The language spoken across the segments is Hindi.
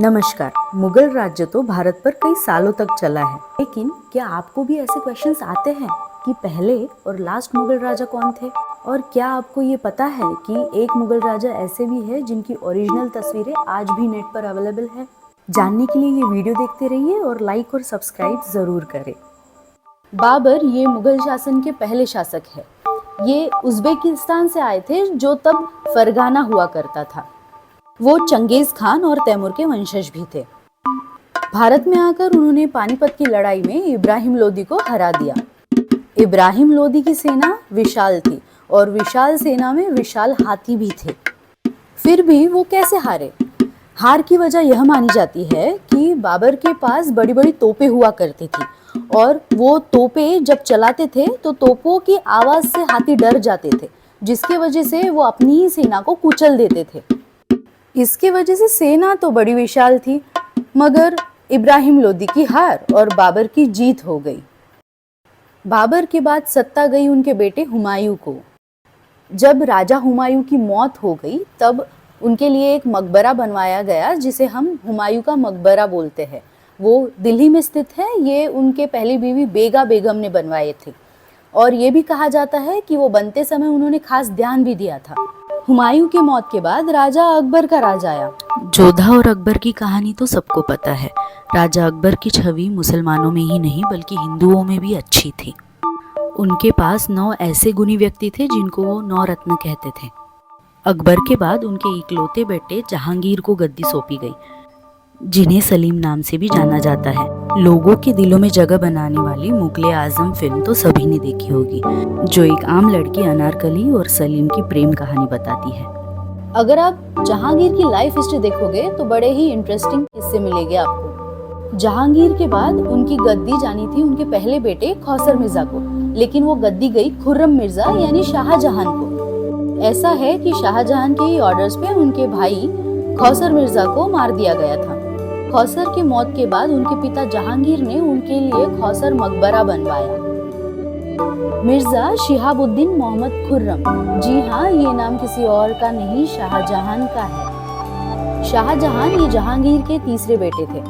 नमस्कार। मुगल राज्य तो भारत पर कई सालों तक चला है, लेकिन क्या आपको भी ऐसे क्वेश्चंस आते हैं कि पहले और लास्ट मुगल राजा कौन थे? और क्या आपको ये पता है कि एक मुगल राजा ऐसे भी है जिनकी ओरिजिनल तस्वीरें आज भी नेट पर अवेलेबल है? जानने के लिए ये वीडियो देखते रहिए और लाइक और सब्सक्राइब जरूर करें। बाबर ये मुगल शासन के पहले शासक है। ये उज्बेकिस्तान से आए थे जो तब फरगाना हुआ करता था। वो चंगेज खान और तैमूर के वंशज भी थे। भारत में आकर उन्होंने पानीपत की लड़ाई में इब्राहिम लोदी को हरा दिया। इब्राहिम लोदी की सेना विशाल थी और विशाल सेना में विशाल हाथी भी थे। फिर भी वो कैसे हारे? हार की वजह यह मानी जाती है कि बाबर के पास बड़ी बड़ी तोपें हुआ करती थी और वो तोपें जब चलाते थे तो तोपों की आवाज से हाथी डर जाते थे, जिसकी वजह से वो अपनी ही सेना को कुचल देते थे। इसके वजह से सेना तो बड़ी विशाल थी, मगर इब्राहिम लोदी की हार और बाबर की जीत हो गई। बाबर के बाद सत्ता गई उनके बेटे हुमायूं को। जब राजा हुमायूं की मौत हो गई तब उनके लिए एक मकबरा बनवाया गया जिसे हम हुमायूं का मकबरा बोलते हैं। वो दिल्ली में स्थित है। ये उनके पहली बीवी बेगा बेगम ने बनवाए थे और ये भी कहा जाता है कि वो बनते समय उन्होंने खास ध्यान भी दिया था। हुमायूं की मौत के बाद राजा अकबर का राज आया। जोधा और अकबर की कहानी तो सबको पता है। राजा अकबर की छवि मुसलमानों में ही नहीं बल्कि हिंदुओं में भी अच्छी थी। उनके पास 9 ऐसे गुणी व्यक्ति थे जिनको वो 9 रत्न कहते थे। अकबर के बाद उनके इकलौते बेटे जहांगीर को गद्दी सौंपी गई, जिन्हें सलीम नाम से भी जाना जाता है। लोगों के दिलों में जगह बनाने वाली मुगले आजम फिल्म तो सभी ने देखी होगी, जो एक आम लड़की अनारकली और सलीम की प्रेम कहानी बताती है। अगर आप जहांगीर की लाइफ हिस्ट्री देखोगे तो बड़े ही इंटरेस्टिंग किस्से मिलेंगे आपको। जहांगीर के बाद उनकी गद्दी जानी थी उनके पहले बेटे खौसर मिर्जा को, लेकिन वो गद्दी गई खुर्रम मिर्जा यानी शाहजहां को। ऐसा है कि शाहजहां के ही ऑर्डर्स पे उनके भाई खौसर मिर्जा को मार दिया गया था। खौसर की मौत के बाद उनके पिता जहांगीर ने उनके लिए खौसर मकबरा बनवाया। मिर्जा शिहाबुद्दीन मोहम्मद खुर्रम, जी हाँ, ये नाम किसी और का नहीं शाहजहां का है। शाहजहां ये जहांगीर के तीसरे बेटे थे।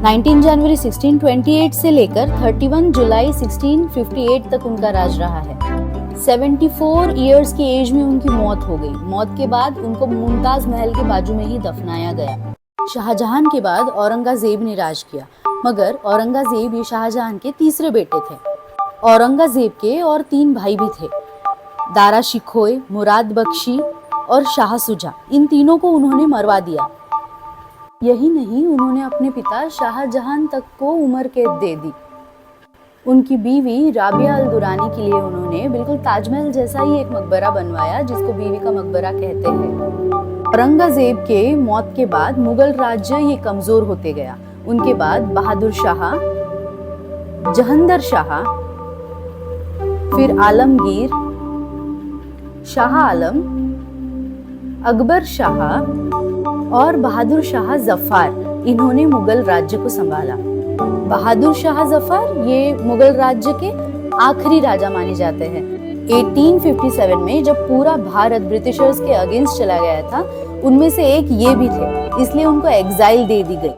19 जनवरी 1628 से लेकर 31 जुलाई 1658 तक उनका राज रहा है। 74 इयर्स की एज में उनकी मौत हो गई। मौत के बाद उनको मुमताज महल के बाजू में ही दफनाया गया। शाहजहां के बाद औरंगजेब ने राज किया, मगर औरंगजेब ये शाहजहां के तीसरे बेटे थे। औरंगजेब के और 3 भाई भी थे, दारा शिकोह, मुराद बख्शी और शाह सुजा। इन तीनों को उन्होंने मरवा दिया। यही नहीं, उन्होंने अपने पिता शाहजहां तक को उम्र कैद दे दी। उनकी बीवी राबिया अल दुरानी के लिए उन्होंने बिल्कुल ताजमहल जैसा ही एक मकबरा बनवाया, जिसको बीवी का मकबरा कहते हैं। औरंगजेब के मौत के बाद मुगल राज्य ये कमजोर होते गया। उनके बाद बहादुर शाह, जहांदर शाह, फिर आलमगीर, शाह आलम, अकबर शाह और बहादुर शाह जफर, इन्होंने मुगल राज्य को संभाला। बहादुर शाह जफर ये मुगल राज्य के आखिरी राजा माने जाते हैं। 1857 में जब पूरा भारत ब्रिटिशर्स के अगेंस्ट चला गया था, उनमें से एक ये भी थे, इसलिए उनको एग्जाइल दे दी गई।